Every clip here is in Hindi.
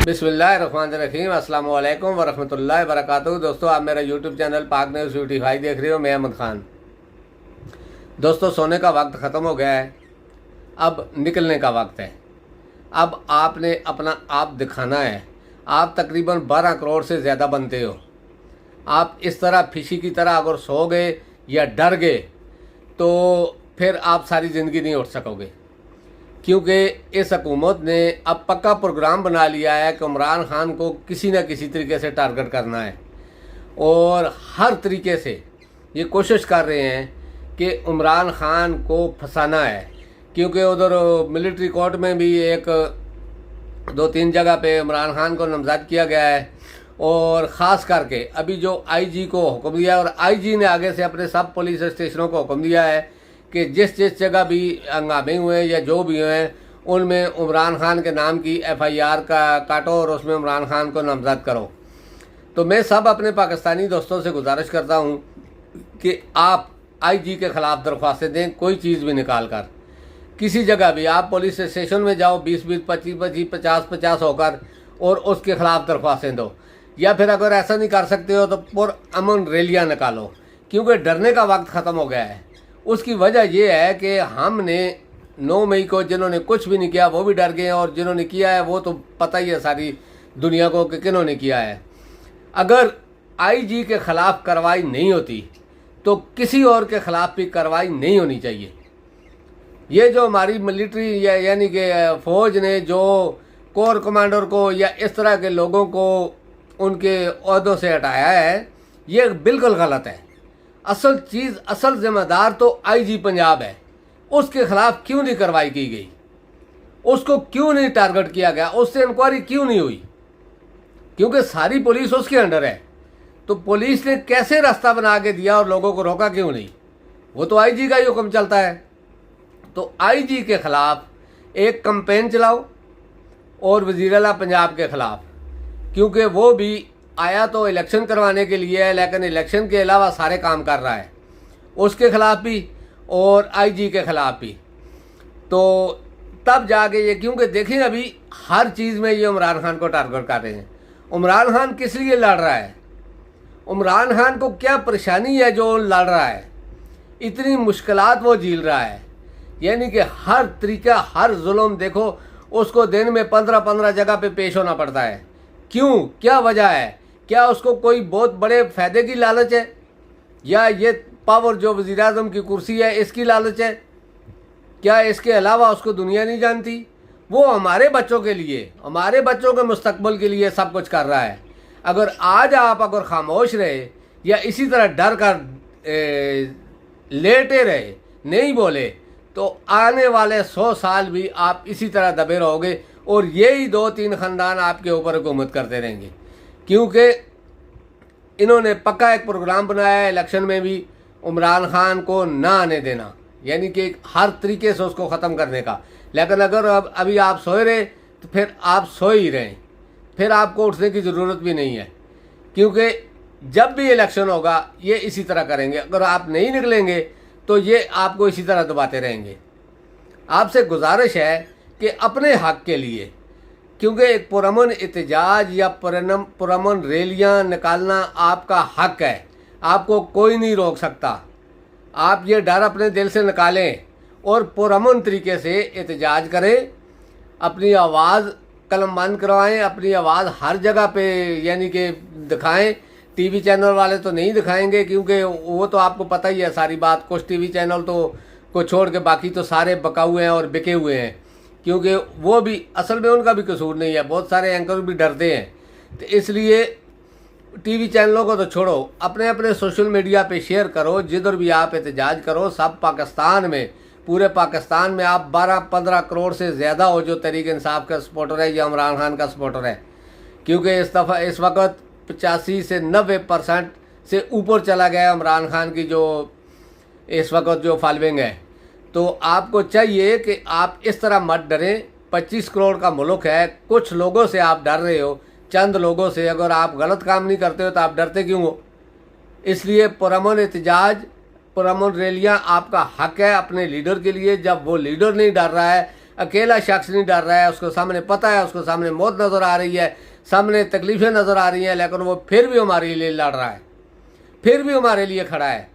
बिस्मिल्लाहिर्रहमानिर्रहीम अस्सलाम वालेकुम वरहमतुल्लाहि वबरकातुहू। दोस्तों, आप मेरा यूट्यूब चैनल पाक न्यूज़ 55 देख रहे हो। मैं अहमद ख़ान। दोस्तों, सोने का वक्त ख़त्म हो गया है, अब निकलने का वक्त है। अब आपने अपना आप दिखाना है। आप तकरीबन 12 करोड़ से ज़्यादा बनते हो। आप इस तरह फिशी की तरह अगर सो गए या डर गए तो फिर आप सारी ज़िंदगी नहीं उठ सकोगे, क्योंकि इस हुकूमत ने अब पक्का प्रोग्राम बना लिया है कि इमरान खान को किसी न किसी तरीके से टारगेट करना है और हर तरीके से ये कोशिश कर रहे हैं कि इमरान खान को फंसाना है। क्योंकि उधर मिलिट्री कोर्ट में भी एक 2-3 जगह पे इमरान खान को नामजद किया गया है और ख़ास करके अभी जो आईजी को हुक्म दिया और आईजी ने आगे से अपने सब पुलिस स्टेशनों को हुक्म दिया है कि जिस जिस जगह भी हंगामे हुए या जो भी हुए हैं उनमें इमरान खान के नाम की FIR का काटो और उसमें इमरान खान को नामजद करो। तो मैं सब अपने पाकिस्तानी दोस्तों से गुजारिश करता हूं कि आप IG के ख़िलाफ़ दरख्वास्तें दें, कोई चीज़ भी निकाल कर। किसी जगह भी आप पुलिस स्टेशन में जाओ 20-20, 25-25, 50-50 होकर और उसके ख़िलाफ़ दरख्वास्तें दो। या फिर अगर ऐसा नहीं कर सकते हो तो पुरअमन रैलियाँ निकालो, क्योंकि डरने का वक्त ख़त्म हो गया है। उसकी वजह यह है कि हमने 9 मई को जिन्होंने कुछ भी नहीं किया वो भी डर गए हैं और जिन्होंने किया है वो तो पता ही है सारी दुनिया को कि किन्होंने किया है। अगर IG के ख़िलाफ़ कार्रवाई नहीं होती तो किसी और के ख़िलाफ़ भी कार्रवाई नहीं होनी चाहिए। ये जो हमारी मिलिट्री यानी कि फ़ौज ने जो कोर कमांडर को या इस तरह के लोगों को उनके ओहदों से हटाया है, ये बिल्कुल गलत है। असल जिम्मेदार तो IG पंजाब है। उसके खिलाफ क्यों नहीं कार्रवाई की गई? उसको क्यों नहीं टारगेट किया गया? उससे इंक्वायरी क्यों नहीं हुई? क्योंकि सारी पुलिस उसके अंडर है। तो पुलिस ने कैसे रास्ता बना के दिया और लोगों को रोका क्यों नहीं? वो तो IG का ही हुक्म चलता है। तो IG के खिलाफ एक कैंपेन चलाओ और वज़ीर आला पंजाब के खिलाफ, क्योंकि वो भी आया तो इलेक्शन करवाने के लिए है, लेकिन इलेक्शन के अलावा सारे काम कर रहा है। उसके ख़िलाफ़ भी और IG के ख़िलाफ़ भी। तो तब जाके ये, क्योंकि देखिए अभी हर चीज़ में ये इमरान खान को टारगेट कर रहे हैं। इमरान खान किस लिए लड़ रहा है? इमरान खान को क्या परेशानी है जो लड़ रहा है? इतनी मुश्किलात वो झेल रहा है, यानी कि हर तरीका, हर जुल्म देखो उसको दिन में 15-15 जगह पे पेश होना पड़ता है। क्यों? क्या वजह है? क्या उसको कोई बहुत बड़े फ़ायदे की लालच है, या ये पावर जो वज़ीर आज़म की कुर्सी है इसकी लालच है? क्या इसके अलावा उसको दुनिया नहीं जानती? वो हमारे बच्चों के लिए, हमारे बच्चों के मुस्तकबिल के लिए सब कुछ कर रहा है। अगर आज आप अगर खामोश रहे या इसी तरह डर कर लेटे रहे, नहीं बोले, तो आने वाले 100 साल भी आप इसी तरह दबे रहोगे और यही 2-3 ख़ानदान आपके ऊपर हुकूमत करते रहेंगे। क्योंकि इन्होंने पक्का एक प्रोग्राम बनाया है इलेक्शन में भी इमरान खान को ना आने देना, यानी कि हर तरीके से उसको ख़त्म करने का। लेकिन अगर अभी आप सोए रहे तो फिर आप सो ही रहें, फिर आपको उठने की ज़रूरत भी नहीं है, क्योंकि जब भी इलेक्शन होगा ये इसी तरह करेंगे। अगर आप नहीं निकलेंगे तो ये आपको इसी तरह दबाते रहेंगे। आपसे गुजारिश है कि अपने हक़ के लिए, क्योंकि एक पुरअमन एहतजाज या पुरअमन रैलियाँ निकालना आपका हक़ है, आपको कोई नहीं रोक सकता। आप ये डर अपने दिल से निकालें और पुरअमन तरीके से एहतजाज करें, अपनी आवाज़ कलम बंद करवाएं, अपनी आवाज़ हर जगह पे यानी कि दिखाएं। TV चैनल वाले तो नहीं दिखाएंगे, क्योंकि वो तो आपको पता ही है सारी बात। कुछ TV चैनल तो को छोड़ के बाकी तो सारे बका हुए हैं और बिके हुए हैं, क्योंकि वो भी असल में उनका भी कसूर नहीं है। बहुत सारे एंकर भी डरते हैं, तो इसलिए TV चैनलों को तो छोड़ो, अपने अपने सोशल मीडिया पे शेयर करो, जिधर भी आप एहतजाज करो। सब पाकिस्तान में, पूरे पाकिस्तान में आप 12-15 करोड़ से ज़्यादा हो जो तहरीक इंसाफ का सपोर्टर है या इमरान खान का सपोर्टर है, क्योंकि इस वक्त 85 से 90% से ऊपर चला गया इमरान खान की जो इस वक्त जो फॉलोइंग है। तो आपको चाहिए कि आप इस तरह मत डरें। 25 करोड़ का मुल्क है, कुछ लोगों से आप डर रहे हो, चंद लोगों से। अगर आप गलत काम नहीं करते हो तो आप डरते क्यों हो? इसलिए पुरअमन एहतजाज, पुरअमन रैलियाँ आपका हक़ है अपने लीडर के लिए। जब वो लीडर नहीं डर रहा है, अकेला शख्स नहीं डर रहा है, उसको सामने पता है, उसको सामने मौत नज़र आ रही है, सामने तकलीफ़ें नज़र आ रही हैं, लेकिन वो फिर भी हमारे लिए लड़ रहा है, फिर भी हमारे लिए खड़ा है।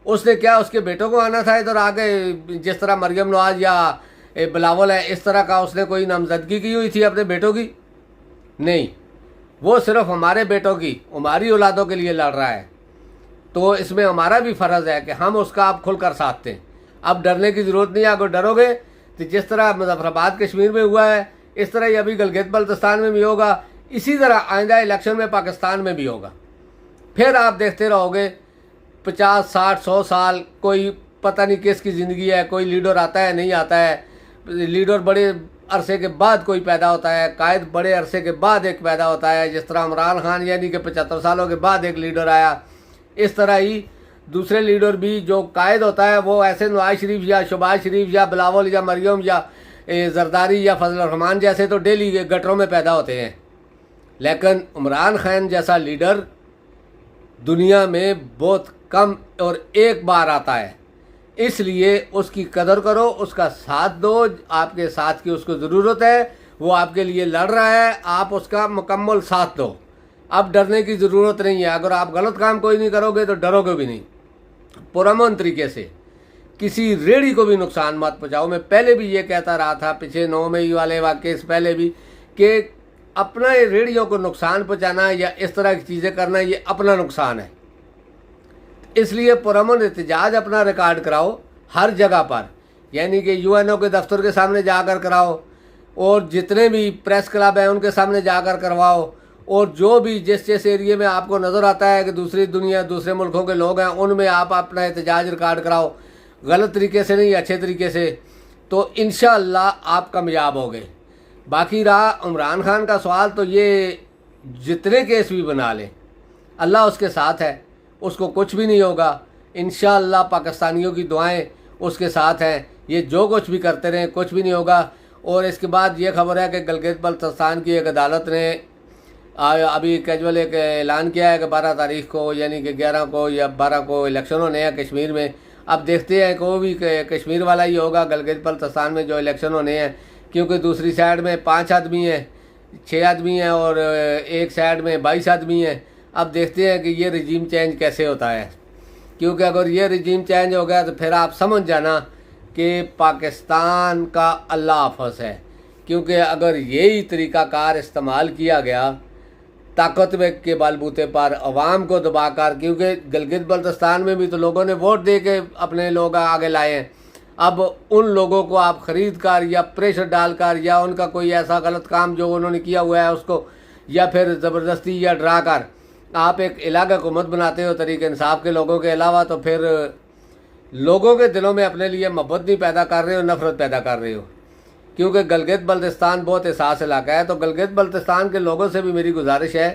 उसने क्या उसके बेटों को आना था इधर आगे, जिस तरह मरियम नवाज या बिलावल है, इस तरह का उसने कोई नामजदगी की हुई थी अपने बेटों की? नहीं, वो सिर्फ हमारे बेटों की, हमारी औलादों के लिए लड़ रहा है। तो इसमें हमारा भी फ़र्ज़ है कि हम उसका अब खुलकर साथ दें। अब डरने की ज़रूरत नहीं है। अगर डरोगे तो जिस तरह मुजफ्फराबाद कश्मीर में हुआ है, इस तरह ही अभी गिलगित बल्तिस्तान में भी होगा, इसी तरह आइंदा इलेक्शन में पाकिस्तान में भी होगा। फिर आप देखते रहोगे 50, 60, 100 साल, कोई पता नहीं किसकी ज़िंदगी है, कोई लीडर आता है नहीं आता है, लीडर बड़े अरसे के बाद कोई पैदा होता है, कायद बड़े अरसे के बाद एक पैदा होता है, जिस तरह इमरान खान यानी कि 75 सालों के बाद एक लीडर आया, इस तरह ही दूसरे लीडर भी जो कायद होता है वो ऐसे नवाज शरीफ या शहबाज शरीफ या बिलावल या मरियम या जरदारी या फजल रहमान जैसे तो डेली गटरों में पैदा होते हैं, लेकिन इमरान खान जैसा लीडर दुनिया में बहुत कम और एक बार आता है। इसलिए उसकी कदर करो, उसका साथ दो, आपके साथ की उसको ज़रूरत है, वो आपके लिए लड़ रहा है, आप उसका मुकम्मल साथ दो। अब डरने की ज़रूरत नहीं है। अगर आप गलत काम कोई नहीं करोगे तो डरोगे भी नहीं। पुरअमन तरीके से किसी रेड़ी को भी नुकसान मत पहुँचाओ। मैं पहले भी ये कहता रहा था, पिछले 9 मई वाले वाक़े से पहले भी, कि अपना रेड़ियों को नुकसान पहुँचाना या इस तरह की चीज़ें करना ये अपना नुकसान है। इसलिए पुरअमन एहतजाज अपना रिकॉर्ड कराओ हर जगह पर, यानी कि यूएनओ के दफ्तर के सामने जाकर कराओ, और जितने भी प्रेस क्लब हैं उनके सामने जाकर करवाओ, और जो भी जिस एरिए में आपको नज़र आता है कि दूसरी दुनिया दूसरे मुल्कों के लोग हैं, उनमें आप अपना एहतजाज रिकॉर्ड कराओ, गलत तरीके से नहीं, अच्छे तरीके से, तो इंशाअल्लाह आप कामयाब होगे। बाकी रहा इमरान खान का सवाल, तो ये जितने केस भी बना लें, अल्लाह उसके साथ है, उसको कुछ भी नहीं होगा। इंशाअल्लाह पाकिस्तानियों की दुआएं उसके साथ हैं, ये जो कुछ भी करते रहें कुछ भी नहीं होगा। और इसके बाद ये खबर है कि गिलगित बल्तिस्तान की एक अदालत ने अभी कैजुअल एक ऐलान किया है कि 12 तारीख को, यानी कि 11 को या 12 को इलेक्शन होने हैं कश्मीर में। अब देखते हैं कि वो भी कश्मीर वाला ही होगा, गिलगित बल्तिस्तान में जो इलेक्शन होने हैं, क्योंकि दूसरी साइड में 5 आदमी हैं, 6 आदमी हैं, और एक साइड में 22 आदमी हैं। अब देखते हैं कि ये रजीम चेंज कैसे होता है, क्योंकि अगर ये रजीम चेंज हो गया तो फिर आप समझ जाना कि पाकिस्तान का अल्लाह हाफ़िज़ है। क्योंकि अगर यही तरीक़ाकार इस्तेमाल किया गया ताकत के बलबूते पर अवाम को दबाकर, क्योंकि गिलगित बल्तिस्तान में भी तो लोगों ने वोट दे के अपने लोग आगे लाए हैं, अब उन लोगों को आप ख़रीद कर या प्रेशर डालकर या उनका कोई ऐसा गलत काम जो उन्होंने किया हुआ है उसको, या फिर ज़बरदस्ती या डरा कर आप एक इलाका हुकूमत बनाते हो तरीके इंसाफ के लोगों के अलावा, तो फिर लोगों के दिलों में अपने लिए मोहब्बत नहीं पैदा कर रहे हो, नफ़रत पैदा कर रहे हो। क्योंकि गिलगित बल्तिस्तान बहुत एहसास इलाका है। तो गिलगित बल्तिस्तान के लोगों से भी मेरी गुजारिश है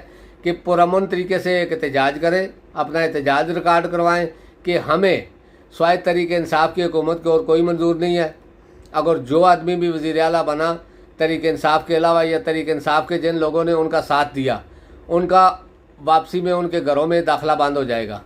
कि पुरअमन तरीके से एक एहतजाज करें, अपना एहतजाज रिकॉर्ड करवाएं कि हमें स्वायत्त तरीके इंसाफ की हुकूमत की और कोई मंजूर नहीं है। अगर जो आदमी भी वज़ीर आला बना तरीके इंसाफ के अलावा, या तरीके इंसाफ के जिन लोगों ने उनका साथ दिया, उनका वापसी में उनके घरों में दाखिला बंद हो जाएगा।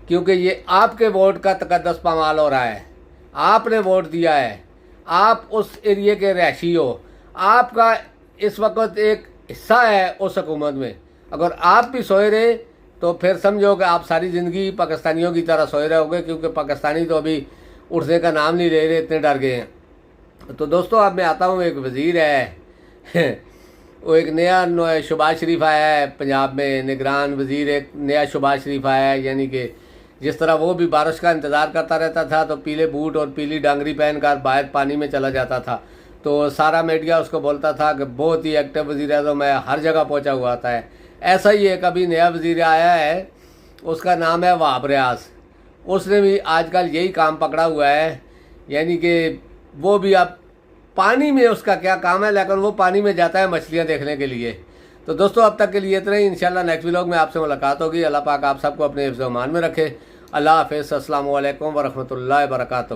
क्योंकि ये आपके वोट का तकद्दस पामाल हो रहा है, आपने वोट दिया है, आप उस एरिए के रहायशी हो, आपका इस वक्त एक हिस्सा है उस हुकूमत में। अगर आप भी सोए रहे तो फिर समझो कि आप सारी ज़िंदगी पाकिस्तानियों की तरह सोए रहोगे, क्योंकि पाकिस्तानी तो अभी उठने का नाम नहीं ले रहे, इतने डर गए हैं। तो दोस्तों अब मैं आता हूँ, एक वज़ीर है वो एक नया शहबाज शरीफ आया है पंजाब में, निगरान वज़ीर एक नया शहबाज शरीफ आया है। यानी कि जिस तरह वो भी बारिश का इंतज़ार करता रहता था तो पीले बूट और पीली डांगरी पहन कर बाहर पानी में चला जाता था, तो सारा मीडिया उसको बोलता था कि बहुत ही एक्टिव वज़ीर आज़म है, हर जगह पहुंचा हुआ आता है। ऐसा ही एक अभी नया वज़ीर आया है, उसका नाम है वहाब रियाज। उसने भी आजकल यही काम पकड़ा हुआ है, यानी कि वो भी अब पानी में उसका क्या काम है, लेकिन वो पानी में जाता है मछलियाँ देखने के लिए। तो दोस्तों अब तक के लिए इतना ही। इंशाल्लाह नेक्स्ट व्लॉग में आपसे मुलाकात होगी। अल्लाह पाक आप सबको अपने हिफ्ज़-ओ-अमान में रखे। अल्लाह हाफ़िज़। अस्सलामु अलैकुम व रहमतुल्लाहि व बरकातहू।